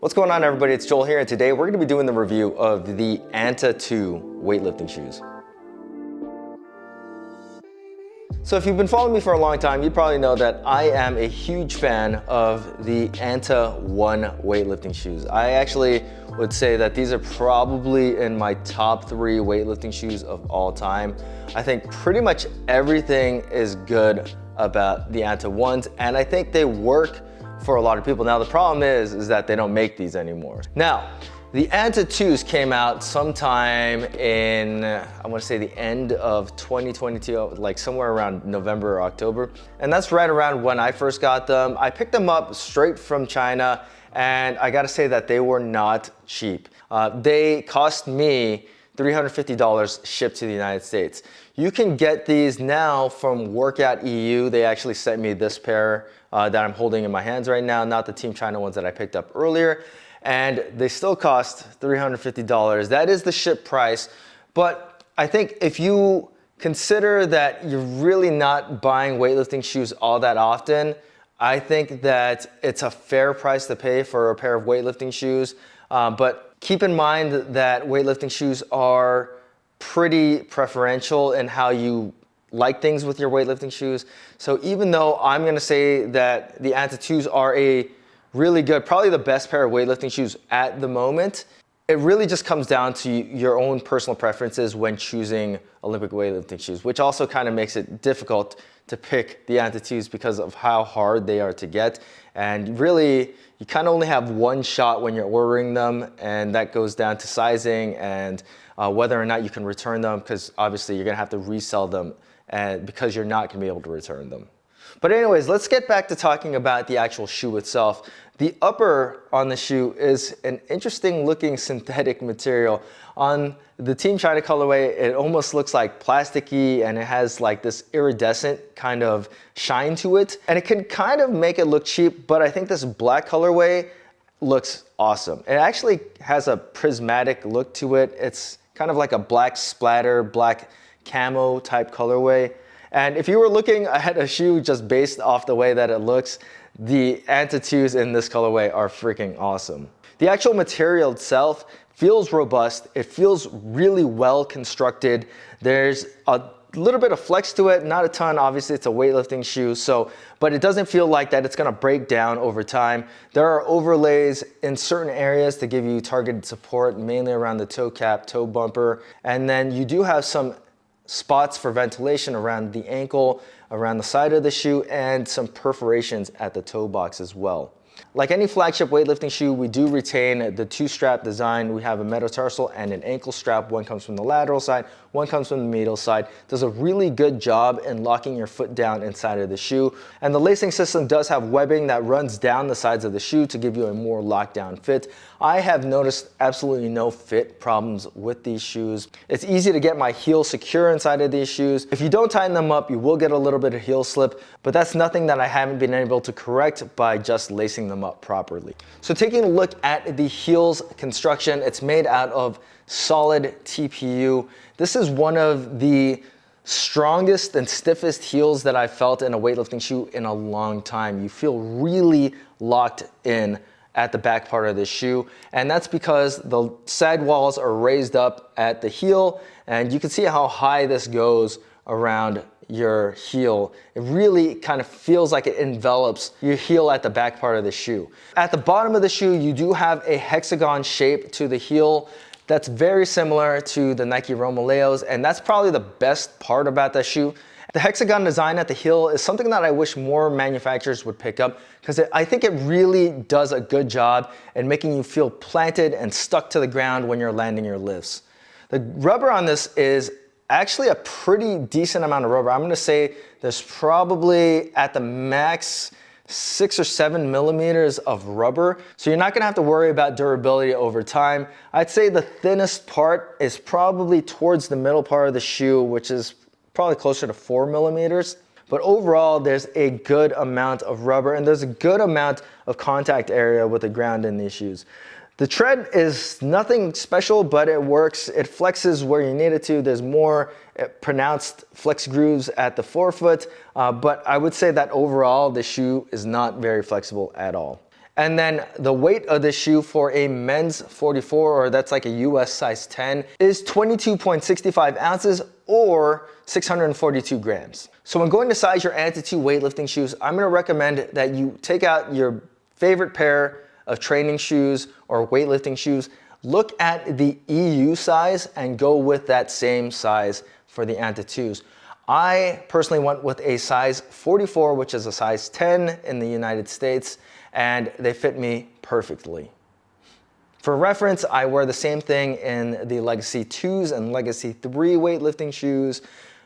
What's going on, everybody? It's Joel here, and today we're going to be doing the review of the ANTA 2 weightlifting shoes. So if you've been following me for a long time, you probably know that I am a huge fan of the ANTA 1 weightlifting shoes. I actually would say that these are probably in my top 3 weightlifting shoes of all time. I think pretty much everything is good about the ANTA 1s, and I think they work for a lot of people. Now the problem is that they don't make these anymore. Now, the ANTA 2s came out sometime in, I want to say the end of 2022, like somewhere around November or October. And that's right around when I first got them. I picked them up straight from China, and I gotta say that they were not cheap. They cost me $350 shipped to the United States. You can get these now from Workout EU. They actually sent me this pair that I'm holding in my hands right now, not the Team China ones that I picked up earlier. And they still cost $350. That is the ship price. But I think if you consider that you're really not buying weightlifting shoes all that often, I think that it's a fair price to pay for a pair of weightlifting shoes. But keep in mind that weightlifting shoes are pretty preferential in how you like things with your weightlifting shoes. So even though I'm gonna say that the ANTA 2s are a really good, probably the best pair of weightlifting shoes at the moment, it really just comes down to your own personal preferences when choosing Olympic weightlifting shoes, which also kind of makes it difficult to pick the ANTA 2s because of how hard they are to get. And really, you kind of only have one shot when you're ordering them, and that goes down to sizing and whether or not you can return them, because obviously you're gonna have to resell them because you're not gonna be able to return them. But anyways, let's get back to talking about the actual shoe itself. The upper on the shoe is an interesting looking synthetic material. On the Team China colorway, it almost looks like plasticky, and it has like this iridescent kind of shine to it. And it can kind of make it look cheap, but I think this black colorway looks awesome. It actually has a prismatic look to it. It's kind of like a black splatter, black camo type colorway. And if you were looking at a shoe just based off the way that it looks, the ANTA 2s in this colorway are freaking awesome. The actual material itself feels robust. It feels really well constructed. There's a little bit of flex to it, not a ton. Obviously, it's a weightlifting shoe, but it doesn't feel like that it's gonna break down over time. There are overlays in certain areas to give you targeted support, mainly around the toe cap, toe bumper. And then you do have some spots for ventilation around the ankle, around the side of the shoe, and some perforations at the toe box as well. Like any flagship weightlifting shoe, we do retain the 2-strap design. We have a metatarsal and an ankle strap. One comes from the lateral side, one comes from the medial side. Does a really good job in locking your foot down inside of the shoe. And the lacing system does have webbing that runs down the sides of the shoe to give you a more locked down fit. I have noticed absolutely no fit problems with these shoes. It's easy to get my heel secure inside of these shoes. If you don't tighten them up, you will get a little bit of heel slip, but that's nothing that I haven't been able to correct by just lacing them up properly. So taking a look at the heels construction, it's made out of solid TPU. This is one of the strongest and stiffest heels that I've felt in a weightlifting shoe in a long time. You feel really locked in at the back part of the shoe, and that's because the side walls are raised up at the heel, and you can see how high this goes around your heel. It really kind of feels like it envelops your heel at the back part of the shoe. At the bottom of the shoe, you do have a hexagon shape to the heel that's very similar to the Nike Romaleos, and that's probably the best part about that shoe. The hexagon design at the heel is something that I wish more manufacturers would pick up, because I think it really does a good job in making you feel planted and stuck to the ground when you're landing your lifts. The rubber on this is actually a pretty decent amount of rubber. I'm gonna say there's probably at the max 6 or 7 millimeters of rubber. So you're not gonna have to worry about durability over time. I'd say the thinnest part is probably towards the middle part of the shoe, which is probably closer to 4 millimeters. But overall, there's a good amount of rubber, and there's a good amount of contact area with the ground in these shoes. The tread is nothing special, but it works. It flexes where you need it to. There's more pronounced flex grooves at the forefoot, but I would say that overall the shoe is not very flexible at all. And then the weight of the shoe for a men's 44, or that's like a US size 10, is 22.65 ounces or 642 grams. So when going to size your ANTA 2 weightlifting shoes, I'm gonna recommend that you take out your favorite pair of training shoes or weightlifting shoes, look at the EU size and go with that same size for the ANTA 2s. I personally went with a size 44, which is a size 10 in the United States, and they fit me perfectly. For reference, I wear the same thing in the Legacy 2s and Legacy 3 weightlifting shoes.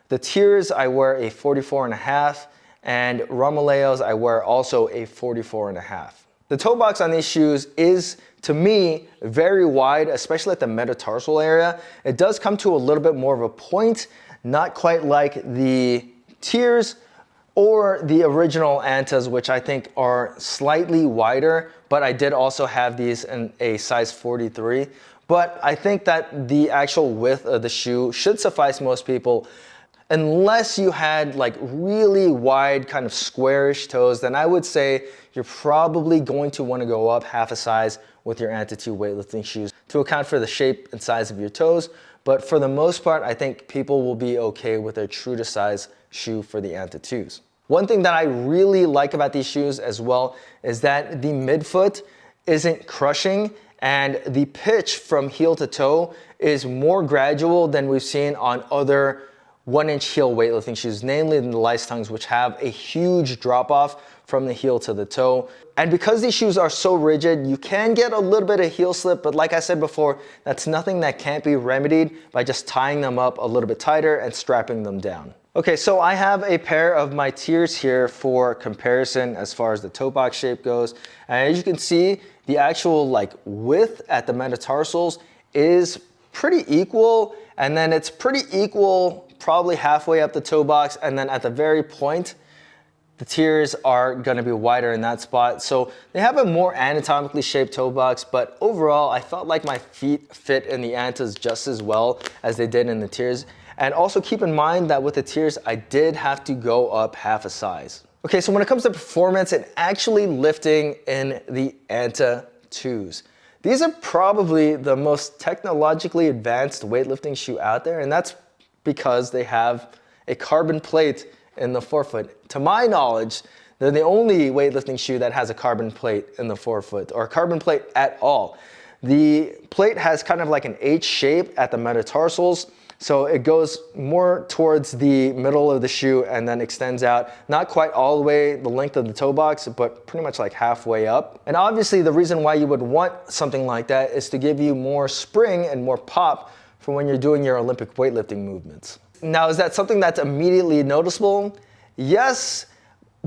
The tiers, I wear a 44.5, and Romaleos, I wear also a 44.5. The toe box on these shoes is, to me, very wide, especially at the metatarsal area. It does come to a little bit more of a point, not quite like the tiers or the original ANTAs, which I think are slightly wider, but I did also have these in a size 43. But I think that the actual width of the shoe should suffice most people. Unless you had like really wide kind of squarish toes, then I would say you're probably going to want to go up half a size with your ANTA 2 weightlifting shoes to account for the shape and size of your toes. But for the most part, I think people will be okay with a true to size shoe for the ANTA 2s. One thing that I really like about these shoes as well is that the midfoot isn't crushing, and the pitch from heel to toe is more gradual than we've seen on other 1-inch heel weightlifting shoes, namely the Licetongues, which have a huge drop off from the heel to the toe. And because these shoes are so rigid, you can get a little bit of heel slip, but like I said before, that's nothing that can't be remedied by just tying them up a little bit tighter and strapping them down. Okay, so I have a pair of my tiers here for comparison as far as the toe box shape goes. And as you can see, the actual like width at the metatarsals is pretty equal, and then it's pretty equal probably halfway up the toe box, and then at the very point, the tiers are gonna be wider in that spot. So they have a more anatomically shaped toe box, but overall, I felt like my feet fit in the ANTAs just as well as they did in the tiers. And also keep in mind that with the tiers, I did have to go up half a size. Okay, so when it comes to performance and actually lifting in the ANTA 2s, these are probably the most technologically advanced weightlifting shoe out there, and that's because they have a carbon plate in the forefoot. To my knowledge, they're the only weightlifting shoe that has a carbon plate in the forefoot, or a carbon plate at all. The plate has kind of like an H shape at the metatarsals, so it goes more towards the middle of the shoe and then extends out, not quite all the way the length of the toe box, but pretty much like halfway up. And obviously the reason why you would want something like that is to give you more spring and more pop for when you're doing your Olympic weightlifting movements. Now, is that something that's immediately noticeable? Yes,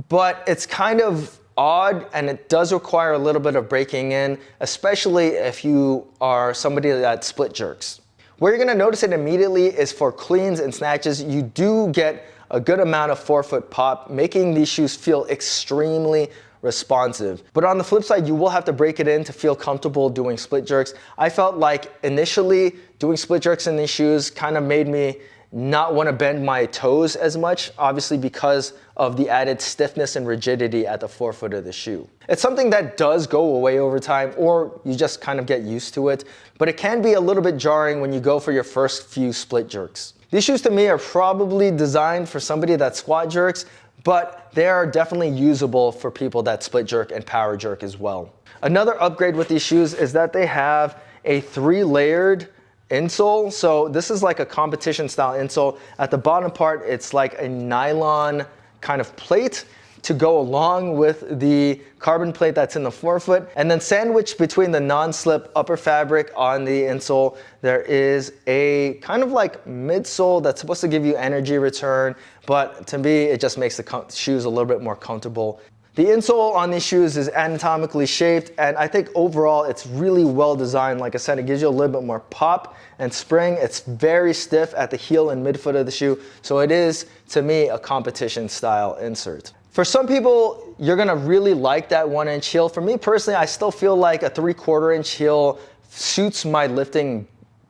but it's kind of odd, and it does require a little bit of breaking in, especially if you are somebody that split jerks. Where you're gonna notice it immediately is for cleans and snatches. You do get a good amount of forefoot pop, making these shoes feel extremely responsive. But on the flip side, you will have to break it in to feel comfortable doing split jerks. I felt like initially doing split jerks in these shoes kind of made me not want to bend my toes as much, obviously because of the added stiffness and rigidity at the forefoot of the shoe. It's something that does go away over time, or you just kind of get used to it, but it can be a little bit jarring when you go for your first few split jerks. These shoes to me are probably designed for somebody that squat jerks, but they are definitely usable for people that split jerk and power jerk as well. Another upgrade with these shoes is that they have a 3-layered insole. So this is like a competition style insole. At the bottom part, it's like a nylon kind of plate to go along with the carbon plate that's in the forefoot. And then sandwiched between the non-slip upper fabric on the insole, there is a kind of like midsole that's supposed to give you energy return, but to me, it just makes the shoes a little bit more comfortable. The insole on these shoes is anatomically shaped, and I think overall it's really well designed. Like I said, it gives you a little bit more pop and spring. It's very stiff at the heel and midfoot of the shoe, so it is, to me, a competition style insert. For some people, you're gonna really like that 1-inch heel. For me personally, I still feel like a 3/4 inch heel suits my lifting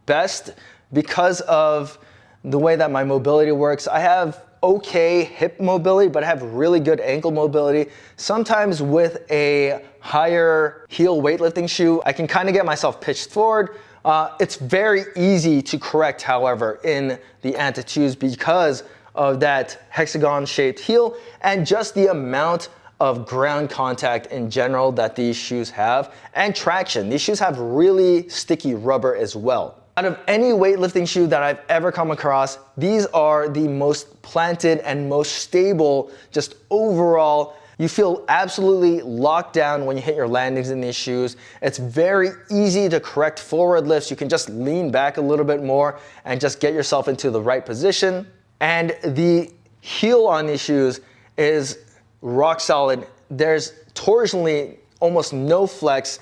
best because of the way that my mobility works. I have okay hip mobility, but I have really good ankle mobility. Sometimes with a higher heel weightlifting shoe, I can kind of get myself pitched forward. It's very easy to correct, however, in the ANTA 2s because of that hexagon shaped heel and just the amount of ground contact in general that these shoes have, and traction. These shoes have really sticky rubber as well. Out of any weightlifting shoe that I've ever come across, these are the most planted and most stable, just overall. You feel absolutely locked down when you hit your landings in these shoes. It's very easy to correct forward lifts. You can just lean back a little bit more and just get yourself into the right position. And the heel on these shoes is rock solid. There's torsionally almost no flex.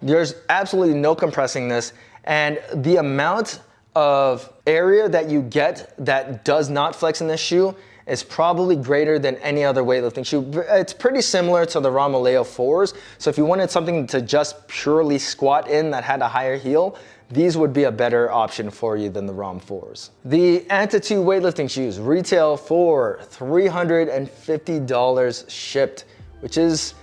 There's absolutely no compressing this. And the amount of area that you get that does not flex in this shoe is probably greater than any other weightlifting shoe. It's pretty similar to the Ramaleo 4s. So if you wanted something to just purely squat in that had a higher heel, these would be a better option for you than the ROM 4s. The ANTA 2 weightlifting shoes retail for $350 shipped, which is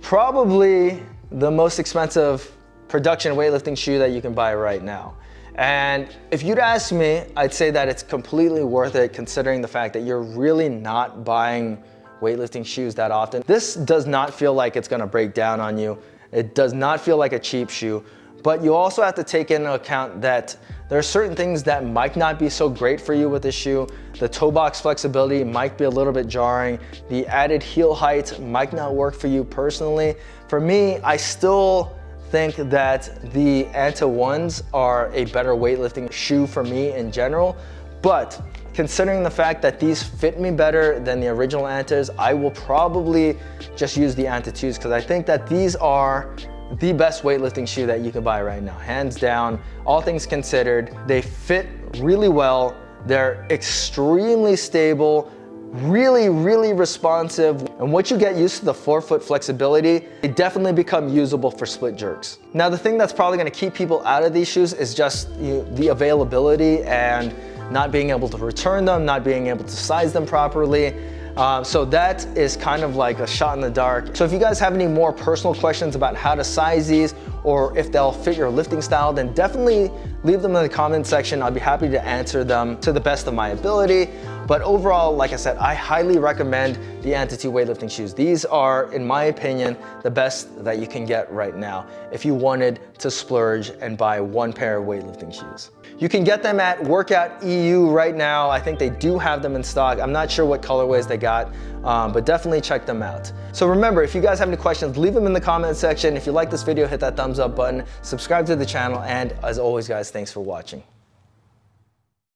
probably the most expensive production weightlifting shoe that you can buy right now. And if you'd ask me, I'd say that it's completely worth it considering the fact that you're really not buying weightlifting shoes that often. This does not feel like it's gonna break down on you. It does not feel like a cheap shoe, but you also have to take into account that there are certain things that might not be so great for you with this shoe. The toe box flexibility might be a little bit jarring. The added heel height might not work for you personally. For me, I still think that the ANTA 1s are a better weightlifting shoe for me in general, but considering the fact that these fit me better than the original ANTAs, I will probably just use the ANTA 2s because I think that these are the best weightlifting shoe that you can buy right now, hands down. All things considered, they fit really well. They're extremely stable, really responsive, and once you get used to the forefoot flexibility, they definitely become usable for split jerks. Now, the thing that's probably gonna keep people out of these shoes is just the availability and not being able to return them, not being able to size them properly. So that is kind of like a shot in the dark. So if you guys have any more personal questions about how to size these or if they'll fit your lifting style, then definitely leave them in the comment section. I'll be happy to answer them to the best of my ability. But overall, like I said, I highly recommend the ANTA 2 weightlifting shoes. These are, in my opinion, the best that you can get right now if you wanted to splurge and buy one pair of weightlifting shoes. You can get them at Workout EU right now. I think they do have them in stock. I'm not sure what colorways they got, but definitely check them out. So remember, if you guys have any questions, leave them in the comment section. If you like this video, hit that thumbs up button, subscribe to the channel, and as always, guys, thanks for watching.